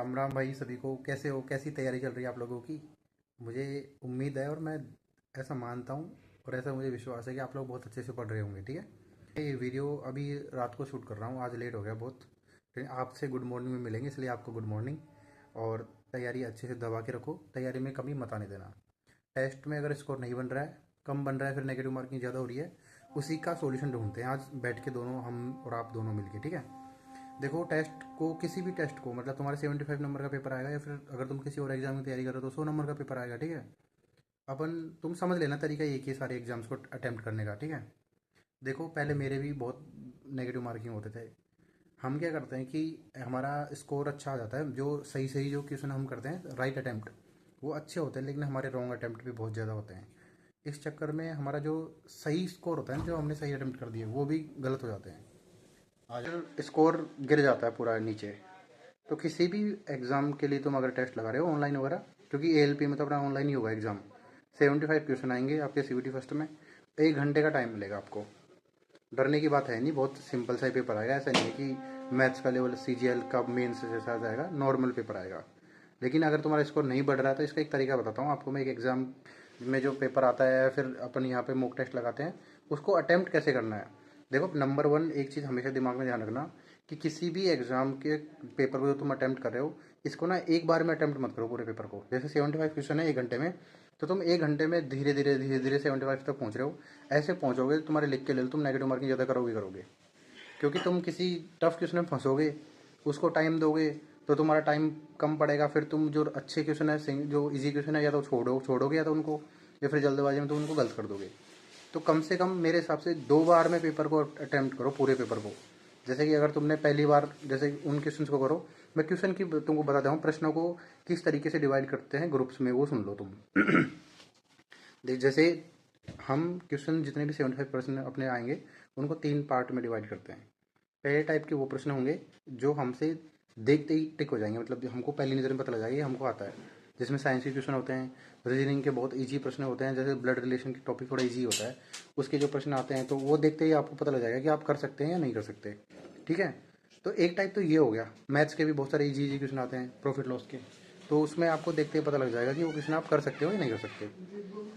राम राम भाई सभी को। कैसे हो? कैसी तैयारी चल रही है आप लोगों की? मुझे उम्मीद है और मैं ऐसा मानता हूँ और ऐसा मुझे विश्वास है कि आप लोग बहुत अच्छे से पढ़ रहे होंगे। ठीक है, मैं ये वीडियो अभी रात को शूट कर रहा हूँ, आज लेट हो गया बहुत, लेकिन आपसे गुड मॉर्निंग में मिलेंगे, इसलिए आपको गुड मॉर्निंग। और तैयारी अच्छे से दबा के रखो, तैयारी में कमी मत आने देना। टेस्ट में अगर स्कोर नहीं बन रहा है, कम बन रहा है, फिर नेगेटिव मार्किंग ज़्यादा हो रही है, उसी का सॉल्यूशन ढूंढते हैं आज बैठ के, दोनों हम और आप दोनों मिलके। ठीक है, देखो टेस्ट को, किसी भी टेस्ट को, मतलब तुम्हारे 75 नंबर का पेपर आएगा, या फिर अगर तुम किसी और एग्जाम की तैयारी कर रहे हो तो 100 नंबर का पेपर आएगा। ठीक है, अपन तुम समझ लेना तरीका एक ही सारे एग्जाम्स को अटेम्प्ट करने का। ठीक है, देखो पहले मेरे भी बहुत नेगेटिव मार्किंग होते थे। हम क्या करते हैं कि हमारा स्कोर अच्छा आ जाता है, जो सही सही जो क्वेश्चन हम करते हैं राइट अटेम्प्ट, वो अच्छे होते हैं, लेकिन हमारे रॉन्ग अटेम्प्ट भी बहुत ज़्यादा होते हैं। इस चक्कर में हमारा जो सही स्कोर होता है, जो हमने सही अटेम्प्ट कर दिए, वो भी गलत हो जाते हैं। आज स्कोर गिर जाता है पूरा नीचे। तो किसी भी एग्ज़ाम के लिए तुम अगर टेस्ट लगा रहे हो ऑनलाइन वगैरह, क्योंकि एएलपी में तो अपना ऑनलाइन ही होगा एग्ज़ाम, 75 क्वेश्चन आएंगे आपके सीवीटी फर्स्ट में, 1 घंटे का टाइम मिलेगा आपको। डरने की बात है नहीं, बहुत सिंपल सा ही पेपर आएगा, ऐसा नहीं है कि मैथ्स का लेवल सीजीएल का मेन से जैसा आ जाएगा, नॉर्मल पेपर आएगा। लेकिन अगर तुम्हारा स्कोर नहीं बढ़ रहा है तो इसका एक तरीका बताता हूँ आपको मैं। एक एग्ज़ाम में जो पेपर आता है, फिर अपन यहाँ पे मॉक टेस्ट लगाते हैं, उसको अटेम्प्ट कैसे करना है। देखो नंबर वन, एक चीज़ हमेशा दिमाग में ध्यान रखना कि किसी भी एग्ज़ाम के पेपर को जो तुम अटेम्प्ट कर रहे हो, इसको ना एक बार में अटेम्प्ट मत करो पूरे पेपर को। जैसे 75 क्वेश्चन है 1 घंटे में, तो तुम 1 घंटे में धीरे धीरे 75 तक पहुँच रहे हो। ऐसे पहुँचोगे तुम्हारे लिख के ले लो, तुम नेगेटिव मार्किंग ज़्यादा करोगे करोगे, क्योंकि तुम किसी टफ क्वेश्चन में फंसोगे, उसको टाइम दोगे तो तुम्हारा टाइम कम पड़ेगा। फिर तुम जो अच्छे क्वेश्चन है, जो इजी क्वेश्चन है, या तो छोड़ोगे, या तो उनको, या फिर जल्दबाजी में तो उनको गलत कर दोगे। तो कम से कम मेरे हिसाब से 2 बार में पेपर को अटेम्प्ट करो, पूरे पेपर को। जैसे कि अगर तुमने पहली बार, जैसे उन क्वेश्चन को करो, मैं क्वेश्चन की तुमको बताता हूँ, प्रश्नों को किस तरीके से डिवाइड करते हैं ग्रुप्स में, वो सुन लो तुम। देख, जैसे हम क्वेश्चन जितने भी 75% अपने आएंगे, उनको 3 पार्ट में डिवाइड करते हैं। पहले टाइप के वो प्रश्न होंगे जो हमसे देखते ही टिक हो जाएंगे, मतलब हमको पहली नज़र में पता लग जाएगा ये हमको आता है, जिसमें साइंस के क्वेश्चन होते हैं, रीजनिंग के बहुत इजी प्रश्न होते हैं, जैसे ब्लड रिलेशन की टॉपिक थोड़ा इजी होता है, उसके जो प्रश्न आते हैं, तो वो देखते ही आपको पता लग जाएगा कि आप कर सकते हैं या नहीं कर सकते। ठीक है, तो एक टाइप तो ये हो गया। मैथ्स के भी बहुत सारे इजी इजी क्वेश्चन आते हैं, प्रॉफिट लॉस के, तो उसमें आपको देखते ही पता लग जाएगा कि वो क्वेश्चन आप कर सकते हो या नहीं कर सकते।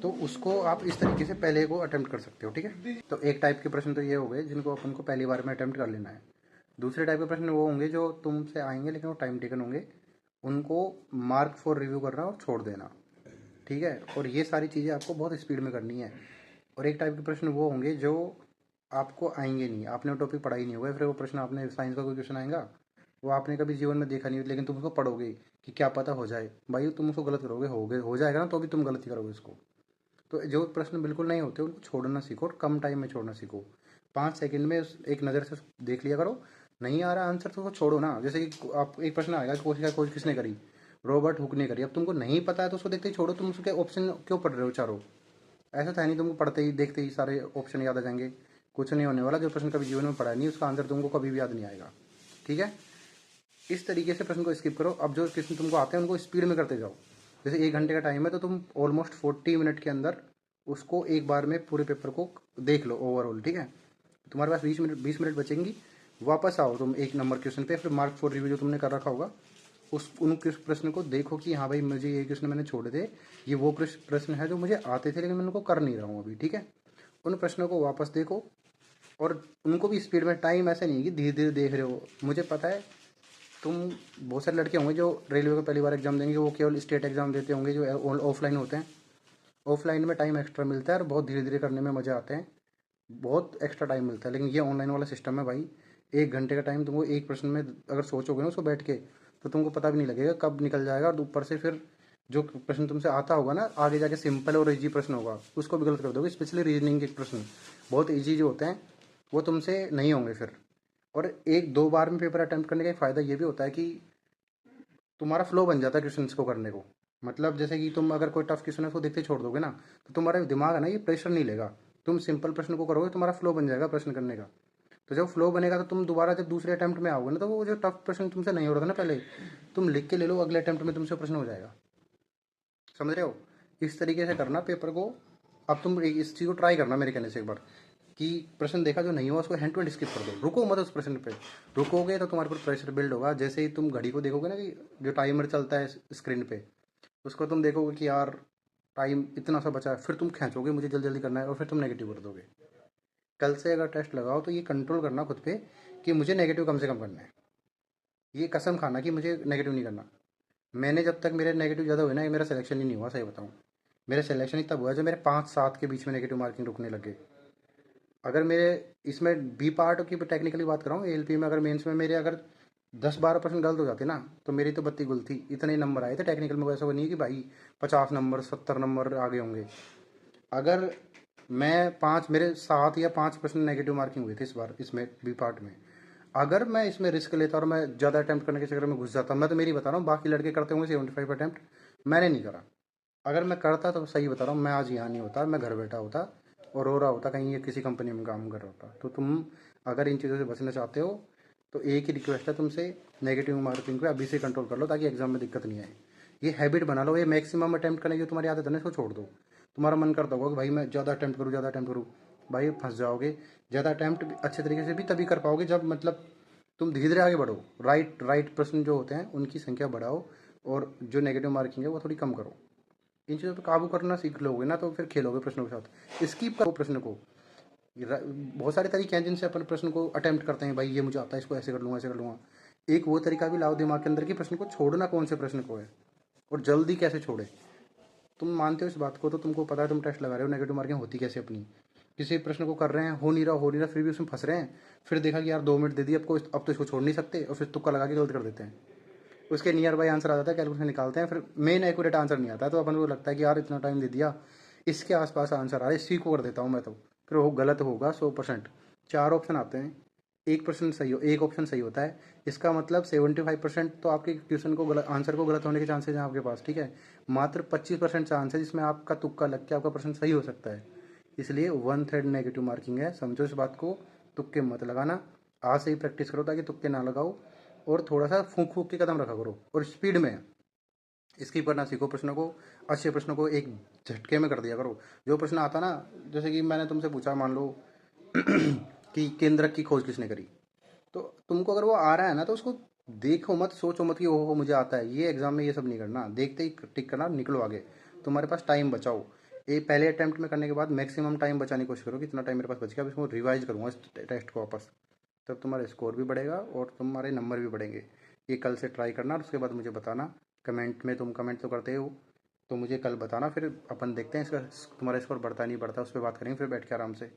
तो उसको आप इस तरीके से पहले को अटेम्प्ट कर सकते हो। ठीक है, तो एक टाइप के प्रश्न तो ये हो गए जिनको अपन को पहली बार में अटेम्प्ट कर लेना है। दूसरे टाइप के प्रश्न वो होंगे जो तुमसे आएंगे लेकिन वो टाइम टेकन होंगे, उनको मार्क फॉर रिव्यू करना और छोड़ देना। ठीक है, और ये सारी चीज़ें आपको बहुत स्पीड में करनी है। और एक टाइप के प्रश्न वो होंगे जो आपको आएंगे नहीं, आपने वो टॉपिक पढ़ा ही नहीं होगा, फिर वो प्रश्न, आपने साइंस का कोई क्वेश्चन आएगा, वो आपने कभी जीवन में देखा नहीं, लेकिन तुम उसको पढ़ोगे कि क्या पता हो जाए, भाई तुम उसको गलत करोगे, हो जाएगा ना, तो भी तुम गलत ही करोगे उसको। तो जो प्रश्न बिल्कुल नहीं होते उनको छोड़ना सीखो, और कम टाइम में छोड़ना सीखो। 5 सेकंड में एक नज़र से देख लिया करो, नहीं आ रहा आंसर तो उसको छोड़ो ना। जैसे कि आप, एक प्रश्न आएगा कि कोशिश खोज किसने करी, रॉबर्ट हुक ने करी, अब तुमको नहीं पता है तो उसको देखते ही छोड़ो, तुम उसके ऑप्शन क्यों पढ़ रहे हो चारों? ऐसा था नहीं तुमको पढ़ते ही देखते ही सारे ऑप्शन याद आ जाएंगे, कुछ नहीं होने वाला। जो प्रश्न कभी जीवन में पढ़ा नहीं, उसका आंसर तुमको कभी भी याद नहीं आएगा। ठीक है, इस तरीके से प्रश्न को स्किप करो। अब जो क्वेश्चन तुमको आते हैं उनको स्पीड में करते जाओ। जैसे 1 घंटे का टाइम है, तो तुम ऑलमोस्ट 40 मिनट के अंदर उसको एक बार में पूरे पेपर को देख लो ओवरऑल। ठीक है, तुम्हारे पास 20 मिनट बचेंगी। वापस आओ तुम एक नंबर क्वेश्चन पे, फिर मार्क फॉर रिव्यू जो तुमने कर रखा होगा, उन प्रश्न को देखो कि हाँ भाई, मुझे ये क्वेश्चन मैंने छोड़े थे, ये वो प्रश्न है जो मुझे आते थे लेकिन मैं उनको कर नहीं रहा हूँ अभी। ठीक है, उन प्रश्नों को वापस देखो, और उनको भी स्पीड में, टाइम ऐसा नहीं है कि धीरे धीरे देख रहे हो। मुझे पता है तुम, बहुत सारे लड़के होंगे जो रेलवे का पहली बार एग्जाम देंगे, वो केवल स्टेट एग्जाम देते होंगे जो ऑफलाइन होते हैं। ऑफलाइन में टाइम एक्स्ट्रा मिलता है और बहुत धीरे धीरे करने में मज़ा आते हैं, बहुत एक्स्ट्रा टाइम मिलता है। लेकिन ये ऑनलाइन वाला सिस्टम है भाई, 1 घंटे का टाइम तुमको एक प्रश्न में अगर सोचोगे ना उसको बैठ के, तो तुमको पता भी नहीं लगेगा कब निकल जाएगा। और ऊपर से फिर जो प्रश्न तुमसे आता होगा ना, आगे जाके सिंपल और इजी प्रश्न होगा, उसको भी गलत कर दोगे। स्पेशली रीजनिंग के प्रश्न बहुत इजी जो होते हैं, वो तुमसे नहीं होंगे फिर। और 1-2 बार में पेपर अटेम्प्ट करने का एक फ़ायदा ये भी होता है कि तुम्हारा फ्लो बन जाता है क्वेश्चन को करने को। मतलब जैसे कि तुम अगर कोई टफ क्वेश्चन है उसको देखते ही छोड़ दोगे ना, तो तुम्हारा दिमाग है ना, ये प्रेशर नहीं लेगा। तुम सिंपल प्रश्न को करोगे, तुम्हारा फ्लो बन जाएगा प्रश्न करने का। तो जब फ्लो बनेगा तो तुम दोबारा जब दूसरे अटेम्प्ट में आओगे ना, तो वो जो टफ प्रश्न तुमसे नहीं हो रहा था ना पहले, तुम लिख के ले लो, अगले अटेम्प्ट में तुमसे प्रश्न हो जाएगा। समझ रहे हो? इस तरीके से करना पेपर को। अब तुम इस चीज़ को ट्राई करना मेरे कहने से एक बार। कि प्रश्न देखा जो नहीं हुआ उसको हैंड टू हैंड स्किप कर दो, रुको मत उस प्रश्न पे। रुकोगे तो तुम्हारे पर प्रेशर बिल्ड होगा। जैसे ही तुम घड़ी को देखोगे ना कि जो टाइमर चलता है स्क्रीन पे, उसको तुम देखोगे कि यार टाइम इतना सा बचा है, फिर तुम खींचोगे मुझे जल्दी जल्दी करना है और फिर तुम नेगेटिव कर दोगे। कल से अगर टेस्ट लगाओ तो ये कंट्रोल करना खुद पे कि मुझे नेगेटिव कम से कम करना है। ये कसम खाना कि मुझे नेगेटिव नहीं करना। मैंने जब तक मेरे नेगेटिव ज़्यादा हुए ना, मेरा सिलेक्शन ही नहीं हुआ, सही बताऊँ। मेरा सिलेक्शन ही तब हुआ जब मेरे 5-7 के बीच में नेगेटिव मार्किंग रुकने लगे। अगर मेरे इसमें बी पार्ट की टेक्निकली बात कर रहा हूँ, एएलपी में अगर मेंस में मेरे अगर 10-12% गलत हो जाते ना, तो मेरी तो बत्ती गुल थी। इतने ही नंबर आए थे टेक्निकल में, वैसा वो नहीं है कि भाई 50 नंबर 70 नंबर आगे होंगे। अगर मैं पाँच मेरे 7 या 5% नेगेटिव मार्किंग हुई थी इस बार इसमें बी पार्ट में। अगर मैं इसमें रिस्क लेता और मैं ज़्यादा अटैम्प्ट करने के चक्कर में घुस जाता, मैं तो मेरी बता रहा हूँ, बाकी लड़के करते होंगे 75 अटैम्प्ट, मैंने नहीं करा। अगर मैं करता तो सही बता रहा हूँ, मैं आज यहाँ नहीं होता, मैं घर बैठा होता और रो रहा होता, कहीं ये किसी कंपनी में काम कर रहा होता। तो तुम अगर इन चीज़ों से बचना चाहते हो तो एक ही रिक्वेस्ट है तुमसे, नेगेटिव मार्किंग को अभी से कंट्रोल कर लो ताकि एग्जाम में दिक्कत नहीं आए। ये हैबिट बना लो, ये मैक्सिमम अटैम्प्ट करने की जो तुम्हारी आदत है ना, इसको छोड़ दो। तुम्हारा मन करता होगा कि भाई मैं ज़्यादा अटैम्प्ट करूँ, ज़्यादा अटैम्प्ट करूँ, भाई फंस जाओगे। ज़्यादा अटैम्प्ट अच्छे तरीके से भी तभी कर पाओगे जब मतलब तुम धीरे धीरे आगे बढ़ो। राइट राइट प्रश्न जो होते हैं उनकी संख्या बढ़ाओ और जो नेगेटिव मार्किंग है वो थोड़ी कम करो। इन चीज़ों पर काबू करना सीख लोगे ना तो फिर खेलोगे प्रश्नों के साथ। स्किप करो प्रश्न को। बहुत सारे तरीके हैं जिनसे अपन प्रश्न को अटेम्प्ट करते हैं, भाई ये मुझे आता है, इसको ऐसे कर लूँगा ऐसे कर लूँगा। एक वो तरीका भी लाओ दिमाग के अंदर कि प्रश्न को छोड़ना कौन से प्रश्न को है और जल्दी कैसे छोड़े। तुम मानते हो इस बात को तो तुमको पता है तुम टेस्ट लगा रहे हो, नेगेटिव मार्किंग होती कैसे अपनी। किसी प्रश्न को कर रहे हैं, हो नहीं रहा फिर भी उसमें फंस रहे हैं, फिर देखा कि यार 2 मिनट दे दिए, अब तो इसको छोड़ नहीं सकते, और फिर तुक्का लगा के गलत कर देते हैं। उसके नियर बाई आंसर आ जाता है, कैलकुलेशन निकालते हैं, फिर मेन एक्यूरेट आंसर नहीं आता है, तो अपन को लगता है कि यार इतना टाइम दे दिया, इसके आसपास आंसर आ रहा है, इसी को कर देता हूँ मैं तो। फिर वो गलत होगा 100%। 4 ऑप्शन आते हैं, 1% सही हो, एक ऑप्शन सही होता है। इसका मतलब 75% तो आपके क्वेश्चन को गलत, आंसर को गलत होने के चांसेस हैं आपके पास, ठीक है। मात्र 25% चांस है जिसमें आपका तुक्का लग के आपका प्रश्न सही हो सकता है। इसलिए 1/3 नेगेटिव मार्किंग है, समझो इस बात को। तुक्के मत लगाना, आज से ही प्रैक्टिस करो ताकि तुक्के ना लगाओ, और थोड़ा सा फूंक फूंक के कदम रखा करो और स्पीड में स्किप करना सीखो प्रश्नों को। अच्छे प्रश्नों को एक झटके में कर दिया करो। जो प्रश्न आता ना, जैसे कि मैंने तुमसे पूछा मान लो कि केंद्रक की खोज किसने करी, तो तुमको अगर वो आ रहा है ना तो उसको देखो मत, सोचो मत कि ओहो मुझे आता है। ये एग्जाम में ये सब नहीं करना, देखते ही टिक करना, निकलो आगे। तुम्हारे पास टाइम बचाओ। ये पहले अटैम्प्ट में करने के बाद मैक्सिमम टाइम बचाने की कोशिश करो कि इतना टाइम मेरे पास बच गया, अब इसको रिवाइज करूँगा इस टेस्ट को वापस। तब तुम्हारा स्कोर भी बढ़ेगा और तुम्हारे नंबर भी बढ़ेंगे। ये कल से ट्राई करना और उसके बाद मुझे बताना कमेंट में। तुम कमेंट तो करते हो, तो मुझे कल बताना, फिर अपन देखते हैं इसका तुम्हारा स्कोर बढ़ता नहीं बढ़ता, उस पर बात करेंगे फिर बैठ के आराम से।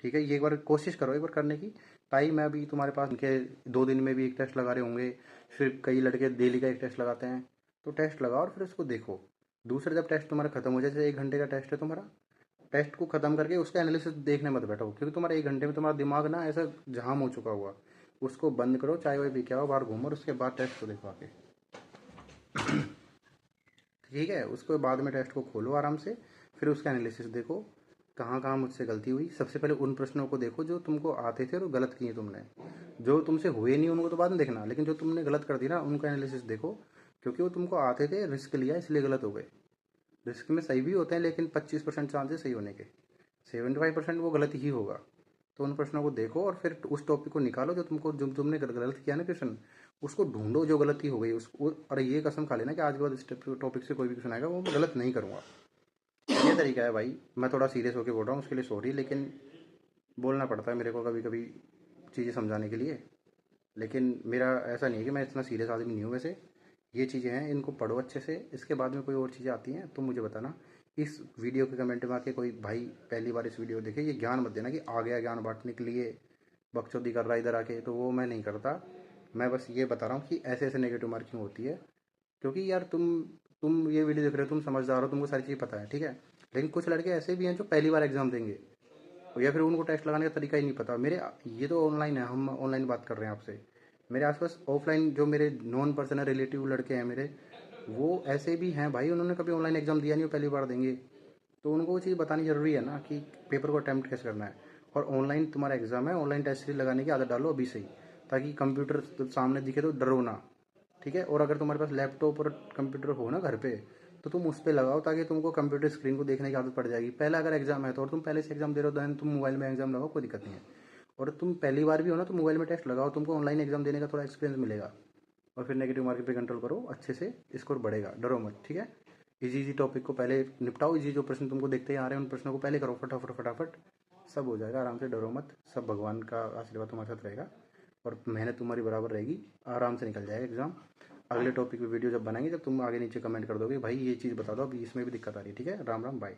ठीक है, ये एक बार कोशिश करो एक बार करने की। टाइम है अभी तुम्हारे पास, उनके 2 दिन में भी एक टेस्ट लगा रहे होंगे, फिर कई लड़के डेली का एक टेस्ट लगाते हैं। तो टेस्ट लगाओ और फिर उसको देखो। दूसरा जब टेस्ट तुम्हारा खत्म हो जाए, जैसे 1 घंटे का टेस्ट है तुम्हारा, टेस्ट को खत्म करके उसका एनालिसिस देखने मत बैठो, क्योंकि तुम्हारा 1 घंटे में तुम्हारा दिमाग ना ऐसा जाम हो चुका हुआ। उसको बंद करो, चाय वाय पी के आओ, बाहर घूमो और उसके बाद टेस्ट को देखो आके। ठीक है, उसको बाद में टेस्ट को खोलो आराम से, फिर उसका एनालिसिस देखो कहाँ कहाँ मुझसे गलती हुई। सबसे पहले उन प्रश्नों को देखो जो तुमको आते थे और गलत किए तुमने। जो तुमसे हुए नहीं उनको तो बाद में देखना, लेकिन जो तुमने गलत कर दिया ना उनका एनालिसिस देखो, क्योंकि वो तुमको आते थे, रिस्क लिया इसलिए गलत हो गए। रिस्क में सही भी होते हैं लेकिन 25% चांसेस सही होने के, 75% वो गलत ही होगा। तो उन प्रश्नों को देखो और फिर उस टॉपिक को निकालो जो तुमने गलत किया ना क्वेश्चन, उसको ढूंढो जो गलती हो गई उसको। और ये कसम खा लेना कि आज के बाद इस टॉपिक से कोई भी क्वेश्चन आएगा वो मैं गलत नहीं करूँगा। ये तरीका है भाई। मैं थोड़ा सीरियस होकर बोल रहा हूँ, उसके लिए सॉरी, लेकिन बोलना पड़ता है मेरे को कभी कभी चीज़ें समझाने के लिए। लेकिन मेरा ऐसा नहीं है कि मैं इतना सीरियस आदमी नहीं हूँ वैसे। ये चीज़ें हैं, इनको पढ़ो अच्छे से, इसके बाद में कोई और चीज़ें आती हैं तो मुझे बताना। इस वीडियो के कमेंट में आके कोई भाई पहली बार इस वीडियो देखे, ये ज्ञान मत देना कि आ गया ज्ञान बांटने के लिए बकचोदी कर रहा है इधर आके, तो वो मैं नहीं करता। मैं बस ये बता रहा हूँ कि ऐसे ऐसे नेगेटिव मार्किंग होती है। क्योंकि यार तुम ये वीडियो देख रहे हो, तुम समझदार हो, तुमको सारी चीज़ पता है, ठीक है। लेकिन कुछ लड़के ऐसे भी हैं जो पहली बार एग्जाम देंगे या फिर उनको टेस्ट लगाने का तरीका ही नहीं पता। मेरे ये तो ऑनलाइन है, हम ऑनलाइन बात कर रहे हैं आपसे। मेरे आसपास ऑफलाइन जो मेरे नॉन पर्सन है, रिलेटिव लड़के हैं मेरे, वो ऐसे भी हैं भाई, उन्होंने कभी ऑनलाइन एग्जाम दिया नहीं, वो पहली बार देंगे। तो उनको वो चीज़ बतानी ज़रूरी है ना कि पेपर को अटैम्प्ट कैसे करना है। और ऑनलाइन तुम्हारा एग्जाम है, ऑनलाइन टेस्ट सीरीज लगाने की आदत डालो अभी से ही, ताकि कंप्यूटर सामने दिखे तो डरो ना। ठीक है, और अगर तुम्हारे पास लैपटॉप और कंप्यूटर हो ना घर पे, तो तुम उस पर लगाओ ताकि तुमको कंप्यूटर स्क्रीन को देखने की आदत पड़ जाएगी। पहला अगर एग्जाम है तो और तुम पहले से एग्जाम दे रहे हो देन तुम मोबाइल में एग्जाम लगाओ, कोई दिक्कत नहीं है। और तुम पहली बार भी हो ना तो मोबाइल में टेस्ट लगाओ, तुमको ऑनलाइन एग्जाम देने का थोड़ा एक्सपीरियंस मिलेगा। और फिर नेगेटिव मार्किंग पे कंट्रोल करो, अच्छे से स्कोर बढ़ेगा, डरो मत, ठीक है। इजी इजी टॉपिक को पहले निपटाओ, इजी जो प्रश्न तुमको देखते ही आ रहे हैं उन प्रश्नों को पहले करो, फटाफट फटाफट, सब हो जाएगा आराम से, डरो मत। सब भगवान का आशीर्वाद तुम्हारे साथ रहेगा और मेहनत तुम्हारी बराबर रहेगी, आराम से निकल जाएगा एग्जाम। अगले टॉपिक पे वीडियो जब बनाएंगे, जब तुम आगे नीचे कमेंट कर दोगे भाई ये चीज़ बता दो, अभी इसमें भी दिक्कत आ रही है, ठीक है। राम राम, बाय।